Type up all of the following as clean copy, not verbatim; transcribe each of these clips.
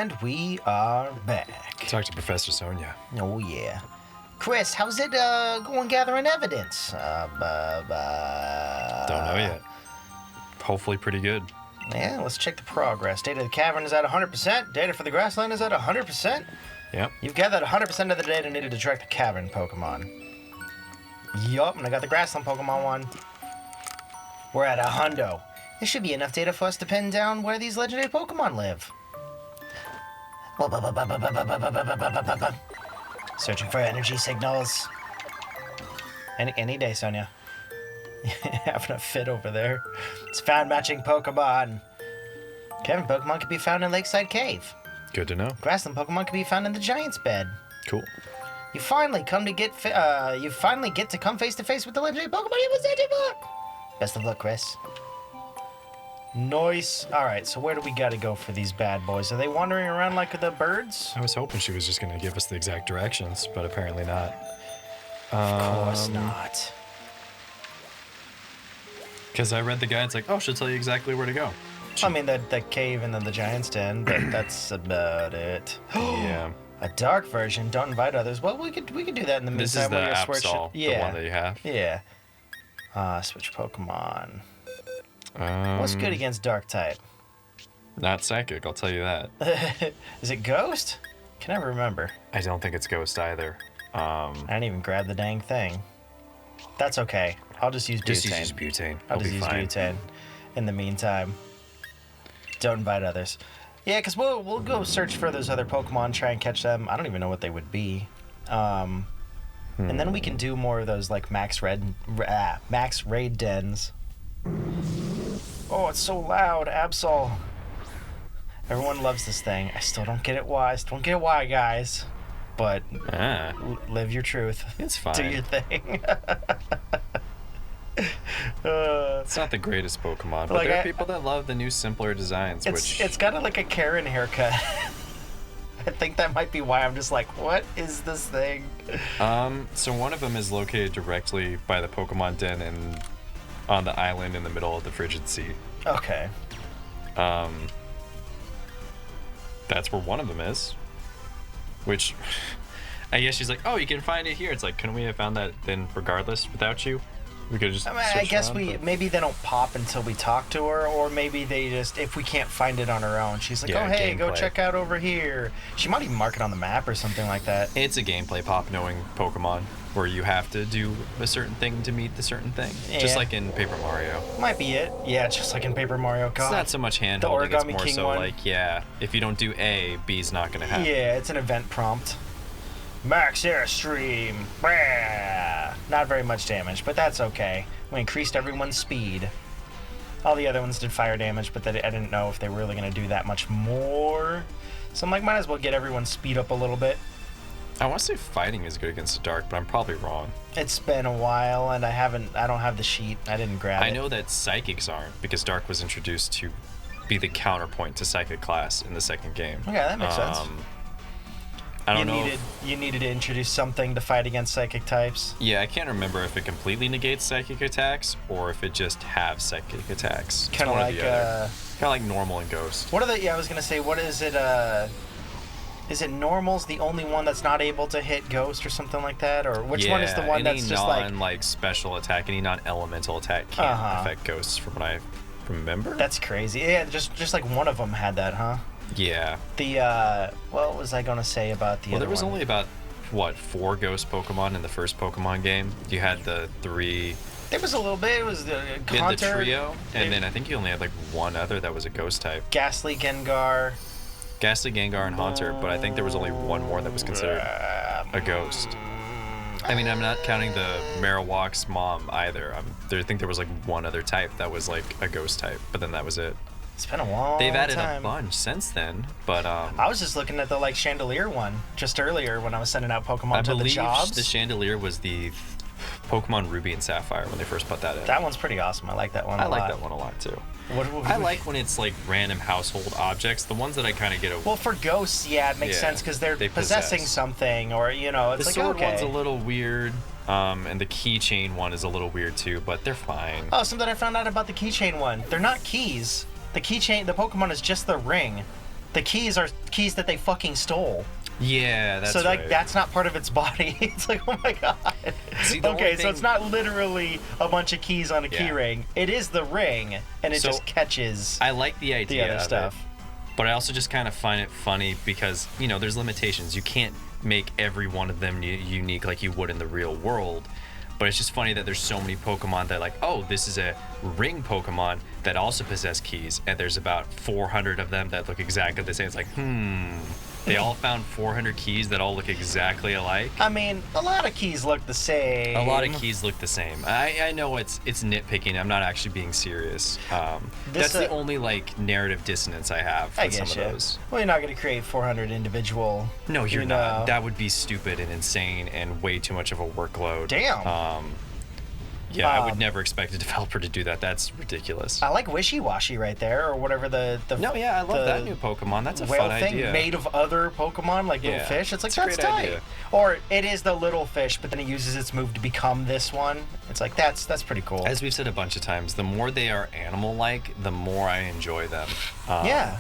And we are back. Talk to Professor Sonia. Oh, yeah. Chris, how's it going gathering evidence? Don't know yet. Hopefully pretty good. Yeah, let's check the progress. Data of the cavern is at 100%. Data for the grassland is at 100%. Yep. You've gathered 100% of the data needed to track the cavern Pokemon. Yup, and I got the grassland Pokemon one. We're at 100. This should be enough data for us to pin down where these legendary Pokemon live. Searching for energy signals. Any day, Sonia. Having a fit over there. It's found matching Pokemon. Cavern Pokemon can be found in Lakeside Cave. Good to know. Grassland Pokemon can be found in the Giant's Bed. Cool. You finally get to come face to face with the legendary Pokemon you were searching for. Best of luck, Chris. Nice. All right, so where do we got to go for these bad boys? Are they wandering around like the birds? I was hoping she was just going to give us the exact directions, but apparently not. Of course not. Because I read the guide, it's like, oh, she'll tell you exactly where to go. I mean, the cave and then the Giant's Den, but that's about it. Yeah. A dark version. Don't invite others. Well, we could do that in the meantime. This is the while you're Absol, the one that you have. Yeah. Switch Pokemon. What's good against Dark type? Not Psychic, I'll tell you that. Is it Ghost? Can never remember. I don't think it's Ghost either. I didn't even grab the dang thing. That's okay. I'll just use butane. Just use butane. I'll just use butane. In the meantime, don't invite others. Yeah, because we'll go search for those other Pokemon, try and catch them. I don't even know what they would be. And then we can do more of those like max raid dens. Oh, it's so loud, Absol. Everyone loves this thing. I still don't get it why. Guys. But live your truth. It's fine. Do your thing. It's not the greatest Pokemon, but there are people that love the new, simpler designs. It's got like a Karen haircut. I think that might be why I'm just like, what is this thing? So one of them is located directly by the Pokemon Den and on the island in the middle of the Frigid Sea. Okay. That's where one of them is. Which, I guess she's like, oh, you can find it here. It's like, couldn't we have found that then regardless without you? We could just. I guess maybe they don't pop until we talk to her, or maybe they just, if we can't find it on her own, she's like, oh, hey, go check out over here. She might even mark it on the map or something like that. It's a gameplay pop knowing Pokemon, where you have to do a certain thing to meet the certain thing. Yeah. Just like in Paper Mario. Might be it. Yeah, just like in Paper Mario. God. It's not so much hand-holding, it's more so one. Like, yeah, if you don't do A, B's not going to happen. Yeah, it's an event prompt. Max Airstream. Bah! Not very much damage, but that's okay. We increased everyone's speed. All the other ones did fire damage, but I didn't know if they were really going to do that much more. So I'm like, might as well get everyone's speed up a little bit. I want to say fighting is good against the dark, but I'm probably wrong. It's been a while, and I don't have the sheet. I didn't grab it. I know that psychics aren't, because dark was introduced to be the counterpoint to psychic class in the second game. Okay, that makes sense. I don't know. You needed to introduce something to fight against psychic types. Yeah, I can't remember if it completely negates psychic attacks or if it just have psychic attacks. Kind of like normal and ghost. What are the? Yeah, I was gonna say, what is it? Is it normal's the only one that's not able to hit ghost or something like that, or which one is the one that's just like special attack, any non-elemental attack can't affect ghosts, from what I remember. That's crazy. Yeah, just like one of them had that, huh? Yeah. What was I gonna say about the other one? There was only about, 4 ghost Pokemon in the first Pokemon game. You had the 3... There was a little bit. It was the Haunter. The trio, and then I think you only had, one other that was a ghost type. Ghastly Gengar, and Haunter, but I think there was only one more that was considered a ghost. I mean, I'm not counting the Marowak's mom either. I think there was, one other type that was, a ghost type, but then that was it. It's been a long time. They've added a bunch since then, but I was just looking at the Chandelier one just earlier when I was sending out Pokemon to the jobs. The Chandelier was the Pokemon Ruby and Sapphire when they first put that in. That one's pretty awesome. I like that one a lot. I like that one a lot too. I like when it's random household objects. The ones that I kind of get over. Well, for ghosts, yeah, it makes sense because they're possessing something, or it's the sword one's a little weird. And the keychain one is a little weird too, but they're fine. Oh, something I found out about the keychain one. They're not keys. The keychain, the Pokemon is just the ring. The keys are keys that they fucking stole. Yeah, that's so like right. that's not part of its body. It's like, oh my god. See, the okay, only so it's not literally a bunch of keys on a key Yeah. ring. It is the ring, and it So, just catches I like the the idea other of stuff. it, but I also just kind of find it funny because, you know, there's limitations. You can't make every one of them unique like you would in the real world. But it's just funny that there's so many Pokemon that like, oh, this is a ring Pokemon that also possess keys, and there's about 400 of them that look exactly the same. It's like, they all found 400 keys that all look exactly alike. I mean, a lot of keys look the same. A lot of keys look the same. I know it's nitpicking. I'm not actually being serious. That's the only like narrative dissonance I have with some of those. Well, you're not going to create 400 individual. No, you're you not. know. That would be stupid and insane and way too much of a workload. Damn. Yeah, I would never expect a developer to do that. That's ridiculous. I like Wishy-Washy right there, or whatever the No, yeah, I love that new Pokemon. That's a whale fun thing idea. made of other Pokemon, like little Yeah, fish. It's like, it's a that's great tight. idea. Or it is the little fish, but then it uses its move to become this one. It's like, that's pretty cool. As we've said a bunch of times, the more they are animal-like, the more I enjoy them. Yeah.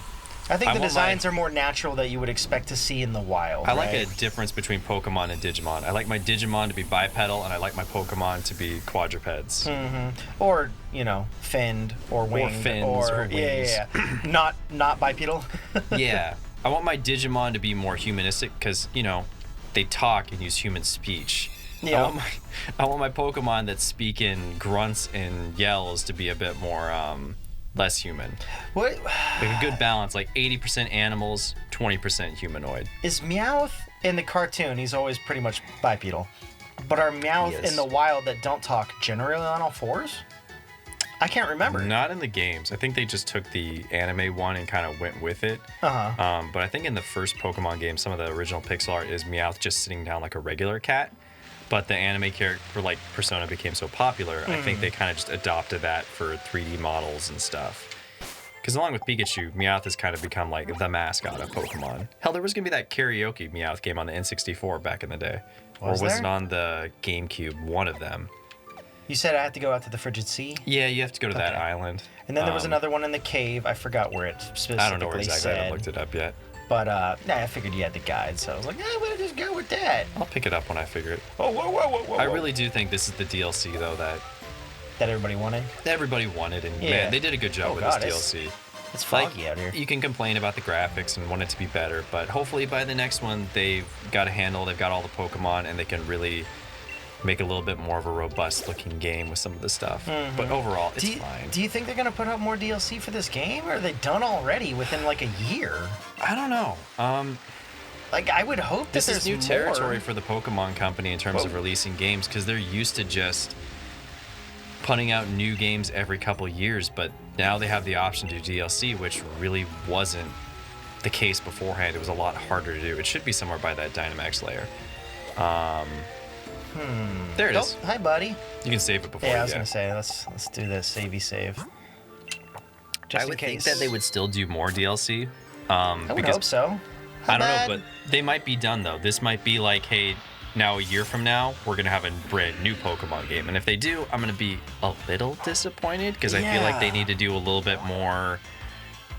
I think I the want designs are more natural that you would expect to see in the wild. I like right? a difference between Pokemon and Digimon. I like my Digimon to be bipedal, and I like my Pokemon to be quadrupeds. Or, you know, finned or winged. fins or wings. Yeah. Not bipedal. Yeah. I want my Digimon to be more humanistic because, you know, they talk and use human speech. Yeah. I want my Pokemon that speak in grunts and yells to be a bit more less human. What Like a good balance, like 80% animals, 20% humanoid. is Meowth in the cartoon? He's always pretty much bipedal. But are Meowth Yes. in the wild that don't talk generally on all fours? I can't remember. Not in the games. I think they just took the anime one and kind of went with it. Uh-huh. But I think in the first Pokemon game, some of the original pixel art is Meowth just sitting down like a regular cat. But the anime character, like Persona, became so popular, I think they kind of just adopted that for 3D models and stuff. Because along with Pikachu, Meowth has kind of become like the mascot of Pokemon. Hell, there was going to be that karaoke Meowth game on the N64 back in the day. Was or was there? it on the GameCube? One of them. You said I had to go out to the Frigid Sea? Yeah, you have to go to that Okay. island. And then there was another one in the cave. I forgot where it specifically I don't know where exactly. I said. haven't looked it up yet. But nah, I figured you had the guide, so I was like, I'm gonna just go with that. I'll pick it up when I figure it. Oh, whoa. I really do think this is the DLC though that That everybody wanted. everybody wanted, and Yeah. man, they did a good job Oh, with God, this DLC. It's Like, foggy out here. you can complain about the graphics and want it to be better, but hopefully by the next one they've got a handle, they've got all the Pokemon, and they can really make a little bit more of a robust looking game with some of the stuff. But overall, it's fine. Do you think they're gonna put out more DLC for this game, or are they done already within like a year? I don't know. Like, I would hope that This there's is new more. territory for the Pokemon Company in terms of Whoa. releasing games because they're used to just putting out new games every couple years, but now they have the option to do DLC, which really wasn't the case beforehand. It was a lot harder to do. It should be somewhere by that Dynamax layer. There it is. Oh, hi, buddy. You can save it before Yeah, I you was go. gonna say let's do this savey save. Just I in would think case. that they would still do more DLC. I would because hope so. How I don't bad? know, but they might be done though. This might be like, hey, now a year from now, we're gonna have a brand new Pokemon game, and if they do, I'm gonna be a little disappointed because I feel like they Yeah. need to do a little bit more.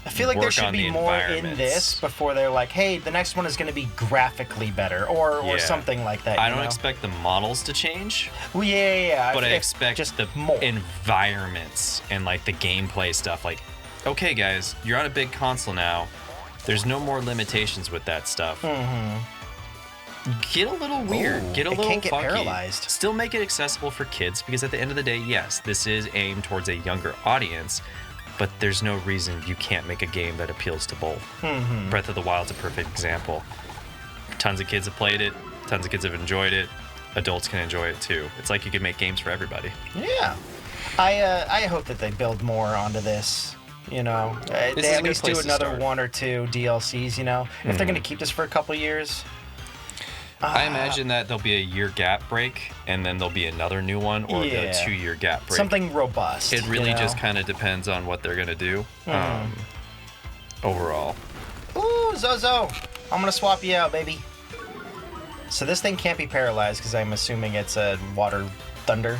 I feel like there work should on be the more in environments. this before they're like, hey, the next one is going to be graphically better, or Yeah. something like that. I you don't know? expect the models to change, Well, yeah. but I if expect just the more. environments and like the gameplay stuff. Like, okay, guys, you're on a big console now. There's no more limitations with that stuff. Get a little weird. Ooh, Get a it little can't get funky. paralyzed. Still make it accessible for kids because at the end of the day, yes, this is aimed towards a younger audience, but there's no reason you can't make a game that appeals to both. Breath of the Wild's a perfect example. Tons of kids have played it. Tons of kids have enjoyed it. Adults can enjoy it too. It's like you can make games for everybody. Yeah. I hope that they build more onto this. You know, This is they a at good least do place to another start. one or two DLCs. You know, if they're going to keep this for a couple years. I imagine that there'll be a year gap break, and then there'll be another new one, or Yeah. a 2-year gap break. Something robust. It really you know? just kind of depends on what they're gonna do. Overall, Ooh, Zozo! I'm gonna swap you out, baby. So this thing can't be paralyzed because I'm assuming it's a water thunder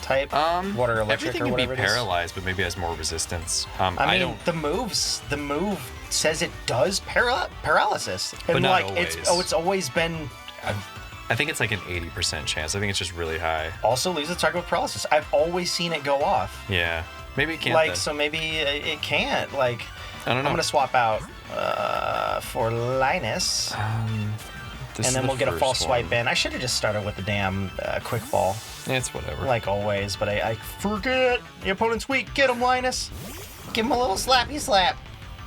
type? Water, electric, everything or can be whatever it is? paralyzed, but maybe has more resistance. I mean, the move says it does paralysis. And But not like always. it's always been I think it's like an 80% chance. I think it's just really high. also leaves the target with paralysis. I've always seen it go off. Yeah. Maybe it can't Like then. so maybe it can't. Like I don't know. I'm gonna swap out for Linus. And then we'll get a false swipe in. I should have just started with the damn quick ball, It's whatever. like always, but I forget. The opponent's weak. Get him, Linus. Give him a little slappy slap.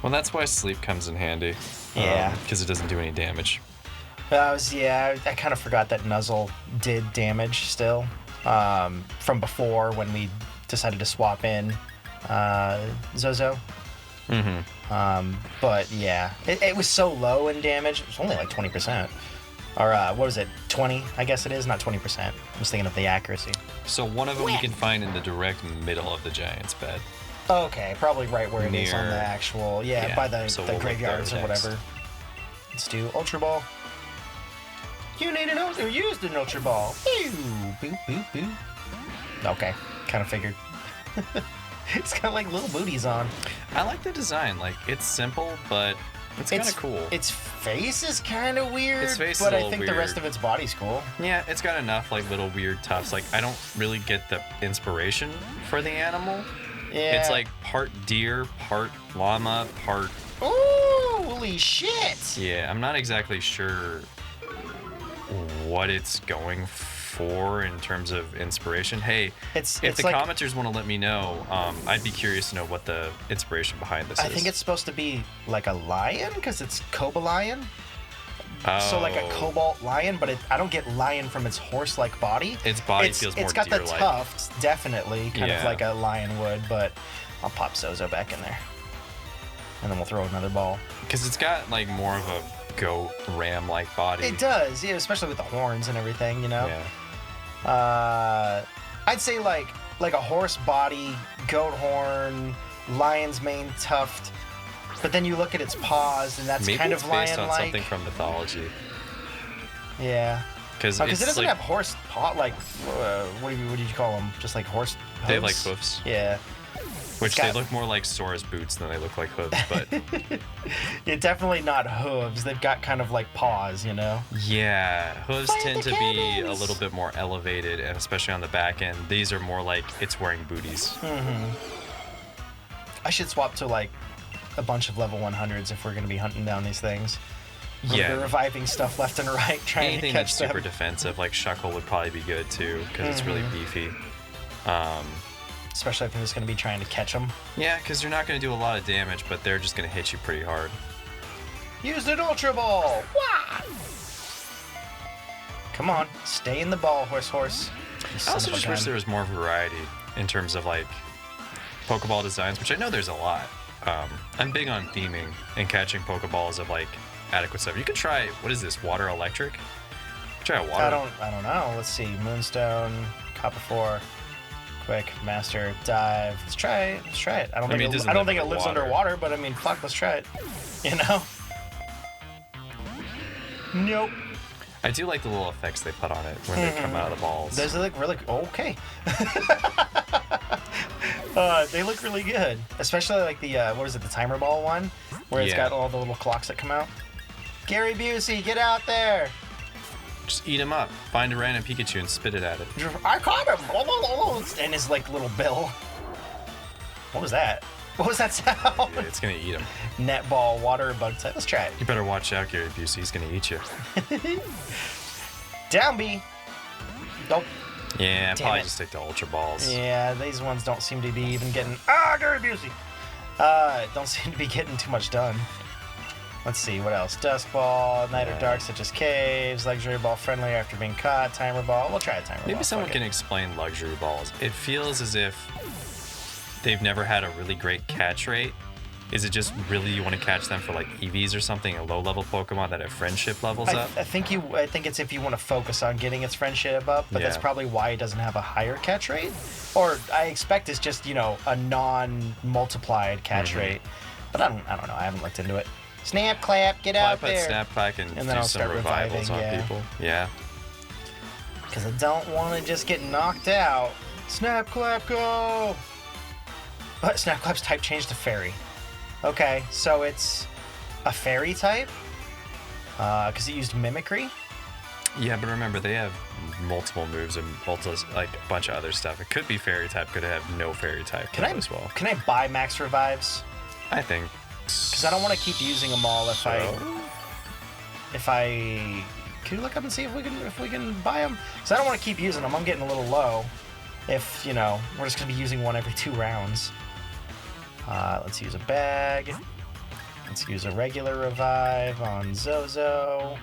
Well, that's why sleep comes in handy. Yeah. Because it doesn't do any damage. I kind of forgot that Nuzzle did damage still from before when we decided to swap in Zozo. But yeah, it was so low in damage. It was only like 20%. Or what was it? 20, I guess it is, not 20%. I was thinking of the accuracy. So one of them you can find in the direct middle of the Giant's bed. Okay, probably right where it is on the Near- actual, yeah, by the, so the we'll look graveyards or there next. whatever. Let's do Ultra Ball. You need an Ultra, used an Ultra Ball. Boo, boo, boo, boo. Okay, kind of figured. It's got like little booties on. I like the design. Like, it's simple, but it's kind of cool. Its face is kind of weird, Its face is but a I little think the rest weird. of its body's cool. Yeah, it's got enough like little weird tufts. Like, I don't really get the inspiration for the animal. Yeah. It's like part deer, part llama, part... Ooh, holy shit! Yeah, I'm not exactly sure what it's going for in terms of inspiration. Hey, It's if the like, commenters want to let me know, I'd be curious to know what the inspiration behind this is. I think it's supposed to be like a lion because it's Cobalion. So like a Oh. cobalt lion, but I don't get lion from its horse-like body. Its body feels more It's got the deer-like. tufts, definitely, kind of Yeah. like a lion would, but I'll pop Zozo back in there. And then we'll throw another ball. Because it's got like more of a goat ram-like body. It does, yeah, especially with the horns and everything, you know? Yeah. I'd say like a horse body, goat horn, lion's mane tuft, but then you look at its paws and that's Maybe kind it's of based on lion-like. something from mythology. Yeah. Because Because it doesn't have horse paw, like, what do you call them? Just like horse hooves? They have like hoofs, Yeah. which got- they look more like Sora's boots than they look like hooves. But Yeah, definitely not hooves. They've got kind of like paws, you know? yeah, hooves Find tend the to be a cannons! little bit more elevated, and especially on the back end. These are more like it's wearing booties. I should swap to like a bunch of level 100s if we're going to be hunting down these things. We're Yeah. reviving stuff left and right, trying Anything to catch that's super them. defensive, like Shuckle, would probably be good too, because it's really beefy. Especially if I'm just going to be trying to catch them. Yeah, because you're not going to do a lot of damage, but they're just going to hit you pretty hard. Use an Ultra Ball! Wah! Come on, stay in the ball, horse. You I son also of a just wish gun. there was more variety in terms of like Pokeball designs, which I know there's a lot. I'm big on theming and catching Pokeballs of like adequate stuff. You could try, what is this, water electric? Try a water. I don't know. Let's see. Moonstone, Copper 4, Quick, Master, Dive. Let's try it. I don't mean, it think doesn't I don't live think it lives underwater. underwater, but I mean, fuck, let's try it. You know? Nope. I do like the little effects they put on it when they come out of the balls. Those look really okay. They look really good, especially like the what is it, the timer ball one, where it's Yeah. got all the little clocks that come out. Gary Busey, get out there! Just eat them up. Find a random Pikachu and spit it at it. I caught him! And his like little bill. What was that? What was that sound? Yeah, it's gonna eat them. Netball, water, bug type. Let's try it. You better watch out, Gary Busey. He's gonna eat you. Down B. Nope. Yeah, Damn probably it. just stick to Ultra Balls. Yeah, these ones don't seem to be even getting. Gary Busey! Don't seem to be getting too much done. Let's see, what else? Dusk Ball, Night or Dark, such as Caves, Luxury Ball, Friendly after being caught, Timer Ball. We'll try a Timer Ball. Maybe someone fuck can it. explain luxury balls. It feels as if they've never had a really great catch rate. Is it just really you want to catch them for like EVs or something, a low-level Pokemon that have friendship levels up? I think it's if you want to focus on getting its friendship up, but that's Yeah. probably why it doesn't have a higher catch rate. Or I expect it's just, a non-multiplied catch rate. But I don't know. I haven't looked into it. Snap, clap, get Probably out put there. Snap Pack and then do I'll some start revivals reviving, on yeah. people. Yeah. Because I don't want to just get knocked out. Snap, clap, go! But Snap, clap's type changed to fairy. Okay, so it's a fairy type? Because it used mimicry? Yeah, but remember, they have multiple moves and like a bunch of other stuff. It could be fairy type, could have no fairy type as well. Can I buy max revives? I think. Because I don't want to keep using them all if I... Can you look up and see if we can buy them? Because I don't want to keep using them. I'm getting a little low. If, you know, we're just going to be using one every 2 rounds. Let's use a bag. Let's use a regular revive on Zozo.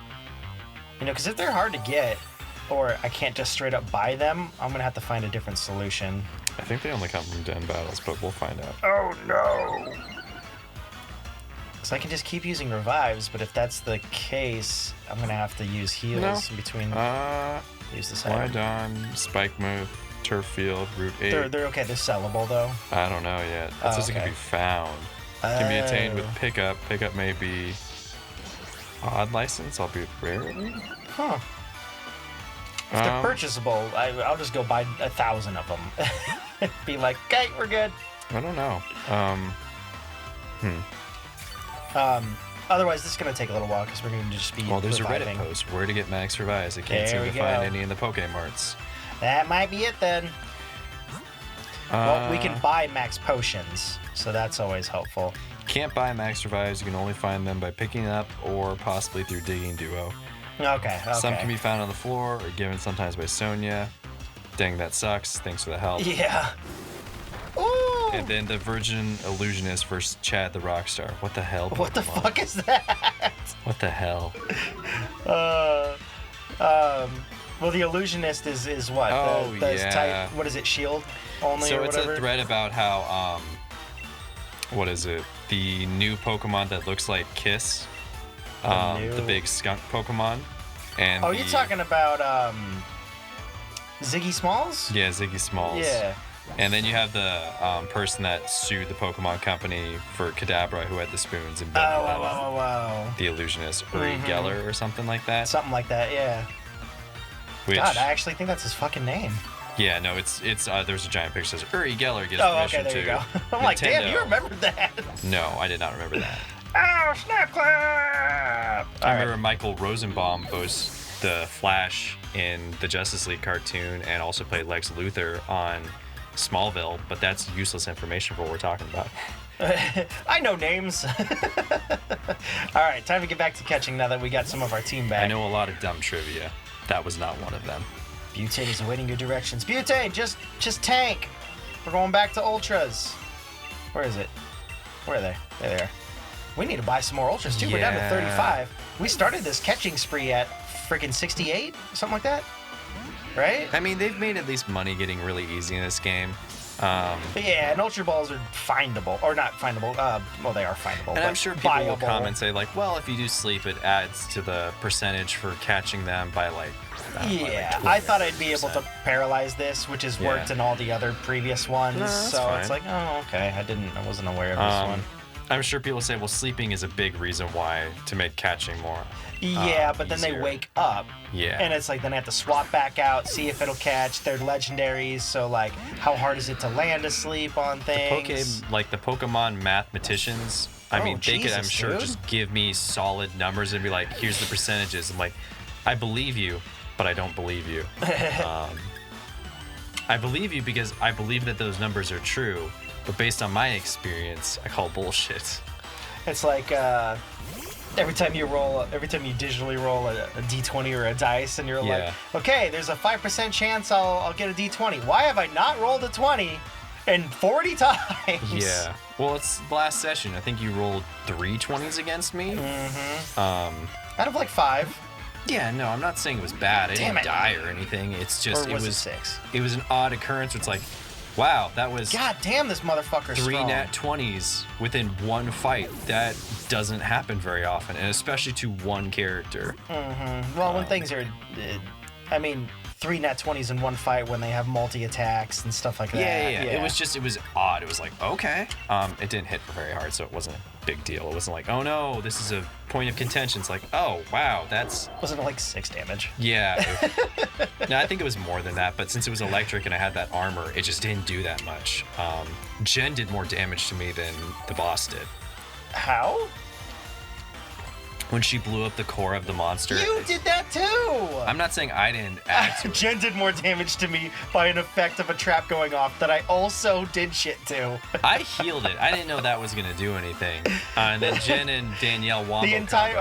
You know, because if they're hard to get, or I can't just straight up buy them, I'm going to have to find a different solution. I think they only come from den battles, but we'll find out. Oh, no! So I can just keep using revives, but if that's the case, I'm going to have to use heals in between. Use this item. Lydon, Spike Move, Turf Field, Route 8. They're okay, they're sellable, though. I don't know yet. That says it can be found. Can be attained with pickup. Pickup may be odd license, albeit rarely. Huh. If they're purchasable, I'll just go buy 1,000 of them. Be like, okay, we're good. I don't know. Otherwise, this is going to take a little while because we're going to just be there's reviving. a Reddit post. Where to get max revives. I can't seem to find any in the Pokemarts. That might be it then. Well, we can buy max potions, so that's always helpful. Can't buy max revives. You can only find them by picking up or possibly through digging duo. Okay. Some can be found on the floor or given sometimes by Sonia. Dang, that sucks. Thanks for the help. Yeah. Ooh. And then the Virgin Illusionist versus Chad the Rockstar. What the hell? What the fuck is that? What the hell? Well, the Illusionist is what? Oh, yeah. Type, what is it, shield only so or whatever? So it's a thread about how, what is it? The new Pokemon that looks like Kiss. The big skunk Pokemon. And you're talking about Ziggy Smalls? Yeah, Ziggy Smalls. Yeah. And then you have the person that sued the Pokemon Company for Kadabra, who had the spoons and the Illusionist, Uri Geller or something like that. Something like that, yeah. God, I actually think that's his fucking name. Yeah, no, it's there's a giant picture that says Uri Geller gives permission there to you go. I'm Nintendo. like, damn, you remembered that. No, I did not remember that. Oh, snap clap! I remember Michael Rosenbaum voiced the Flash in the Justice League cartoon and also played Lex Luthor on Smallville, but that's useless information for what we're talking about. I know names. All right, time to get back to catching now that we got some of our team back. I know a lot of dumb trivia. That was not one of them. Butane is awaiting your directions. Butane, just tank. We're going back to Ultras. Where is it? Where are they? There they are. We need to buy some more Ultras, too. Yeah. We're down to 35. We started this catching spree at freaking 68, something like that. Right? I mean, they've made at least money getting really easy in this game. Yeah, and Ultra Balls are findable. Or not findable. Well, they are findable. And I'm sure people will come and say, like, well, if you do sleep, it adds to the percentage for catching them by, like, I thought I'd be able to paralyze this, which has worked in all the other previous ones. Fine. It's like, oh, okay. I wasn't aware of this one. I'm sure people say, well, sleeping is a big reason why to make catching more. Yeah, but then they wake up. Yeah. And it's like, then I have to swap back out, see if it'll catch. They're legendaries, so like, how hard is it to land asleep on things? The Pokemon mathematicians, I mean, they could, I'm sure, just give me solid numbers and be like, here's the percentages. I'm like, I believe you, but I don't believe you. I believe you because I believe that those numbers are true, but based on my experience, I call bullshit. It's like, every time you digitally roll a d20 or a dice, and you're like, okay, there's a 5% chance I'll get a d20. Why have I not rolled a 20 in 40 times? Yeah. Well, it's last session. I think you rolled 3 20s against me. Out of like 5. Yeah, no, I'm not saying it was bad. I didn't die or anything. It's just or was it 6? It was an odd occurrence. It's like, wow, that was... God damn, this motherfucker's 3 strong. nat 20s within one fight. That doesn't happen very often, and especially to one character. Well, when things are... I mean, 3 nat 20s in one fight when they have multi-attacks and stuff like that. Yeah. It was odd. It was like, okay. It didn't hit very hard, so it wasn't a big deal. It wasn't like, oh no, this is a point of contention. It's like, oh wow, that's... Wasn't it like 6 damage? Yeah. No, I think it was more than that, but since it was electric and I had that armor, it just didn't do that much. Jen did more damage to me than the boss did. How? When she blew up the core of the monster. You did that too! I'm not saying I didn't add to it. Jen did more damage to me by an effect of a trap going off that I also did shit to. I healed it. I didn't know that was going to do anything. And then Jen and Danielle wombo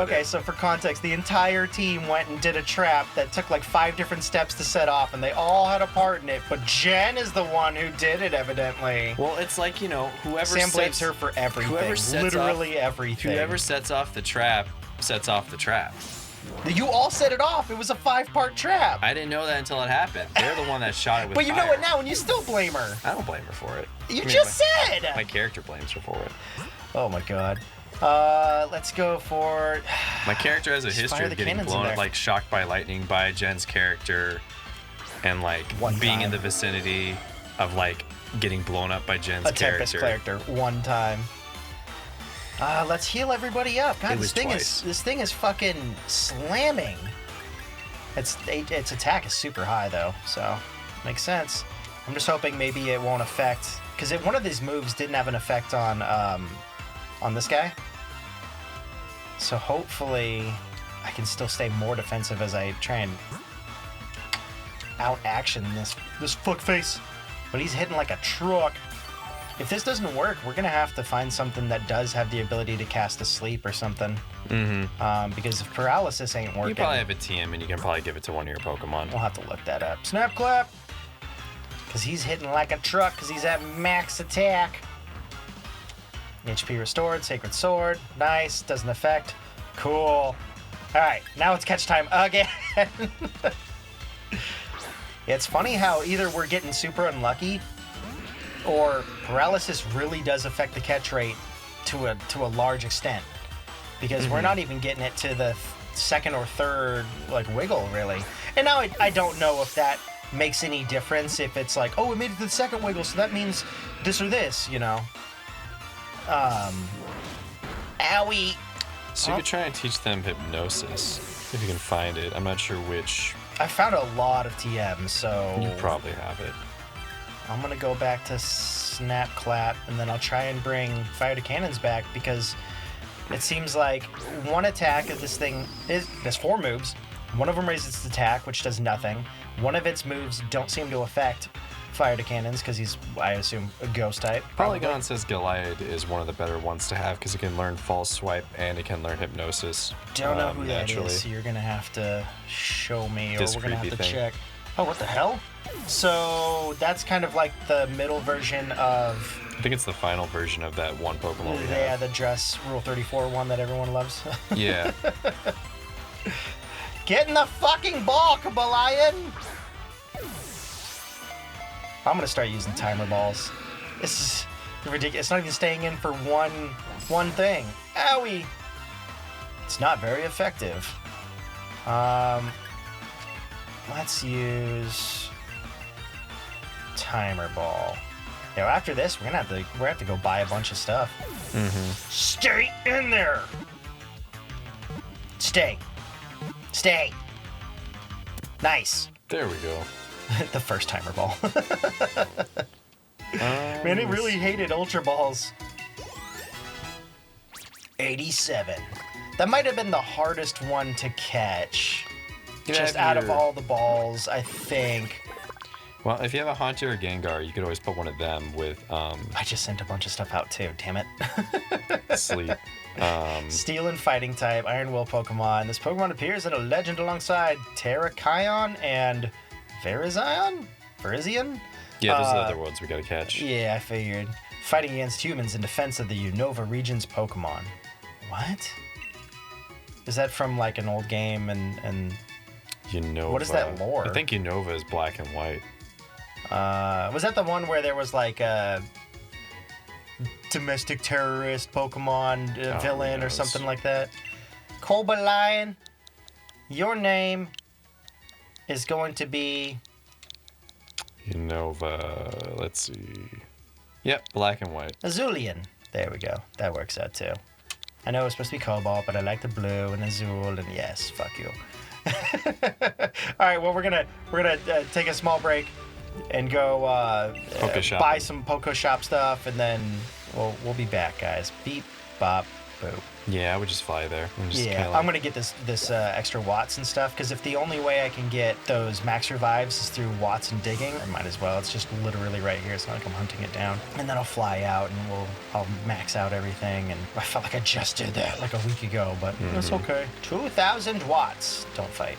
Okay, so for context, the entire team went and did a trap that took like 5 different steps to set off, and they all had a part in it, but Jen is the one who did it, evidently. Well, it's like, you know, Sam blames her for everything. Everything. Whoever sets off the trap sets off the trap. You all set it off. It was a 5-part trap. I didn't know that until it happened. They're the one that shot it with But you fire. know it now, and you still blame her. I don't blame her for it. You just said! My character blames her for it. Oh my god. Let's go for... My character has a history of getting blown up, like shocked by lightning by Jen's character, and like being in the vicinity of like getting blown up by Jen's Tempest character one time. Let's heal everybody up. God, this thing is fucking slamming. Its attack is super high though, so makes sense. I'm just hoping maybe it won't affect, because one of these moves didn't have an effect on this guy. So hopefully I can still stay more defensive as I try and out-action this fuckface. But he's hitting like a truck. If this doesn't work, we're going to have to find something that does have the ability to cast Asleep or something. Mm-hmm. Because if Paralysis ain't working... You probably have a TM, and you can probably give it to one of your Pokemon. We'll have to look that up. Snap Clap! Because he's hitting like a truck, because he's at max attack. HP restored, Sacred Sword. Nice, doesn't affect. Cool. Alright, now it's catch time again. It's funny how either we're getting super unlucky, or Paralysis really does affect the catch rate to a large extent, because we're not even getting it to the second or third like wiggle really. And now I don't know if that makes any difference, if it's like, oh, it made it to the second wiggle, so that means this or this, you know. Owie. So you could try and teach them Hypnosis if you can find it. I'm not sure which. I found a lot of TMs, so you probably have it. I'm gonna go back to Snap Clap, and then I'll try and bring Fire to Cannons back, because it seems like one attack of this thing there's 4 moves. One of them raises its attack, which does nothing. One of its moves don't seem to affect Fire to Cannons, because he's, I assume, a ghost type. Polygon says Goliath is one of the better ones to have, because it can learn False Swipe and it can learn Hypnosis. Don't know who that is, so you're gonna have to show me, or we're gonna have to check. Oh, what the hell? So that's kind of like the middle version of... I think it's the final version of that one Pokemon we have. Yeah, the Dress Rule 34 one that everyone loves. Yeah. Get in the fucking ball, Cobalion! I'm gonna start using timer balls. This is ridiculous. It's not even staying in for one thing. Owie! It's not very effective. Let's use timer ball. You know, after this, we're gonna have to go buy a bunch of stuff. Stay in there. Stay. Nice. There we go. The first timer ball. Man, it really hated Ultra Balls. 87. That might have been the hardest one to catch. Just out of all the balls, I think. Well, if you have a Haunter or Gengar, you could always put one of them with... I just sent a bunch of stuff out too, damn it. Sleep. Steel and Fighting type, Iron Will Pokemon. This Pokemon appears in a legend alongside Terrakion and Virizion? Yeah, those are the other ones we gotta catch. Yeah, I figured. Fighting against humans in defense of the Unova region's Pokemon. What? Is that from like an old game and Unova. What is that lore? I think Unova is black and white. Was that the one where there was like a domestic terrorist Pokemon villain or something like that? Cobalion, your name is going to be... Unova. Let's see. Yep, black and white. Azulian. There we go. That works out too. I know it's supposed to be cobalt, but I like the blue and azul, and yes, fuck you. All right, well, we're gonna take a small break and go buy some Poke Shop stuff, and then we'll be back, guys. Beep, bop, boop. Yeah, I would just fly there. I'm gonna get this extra watts and stuff, because if the only way I can get those max revives is through watts and digging, I might as well. It's just literally right here. It's not like I'm hunting it down. And then I'll fly out and I'll max out everything. And I felt like I just did that like a week ago, but it's okay. 2,000 watts. Don't fight.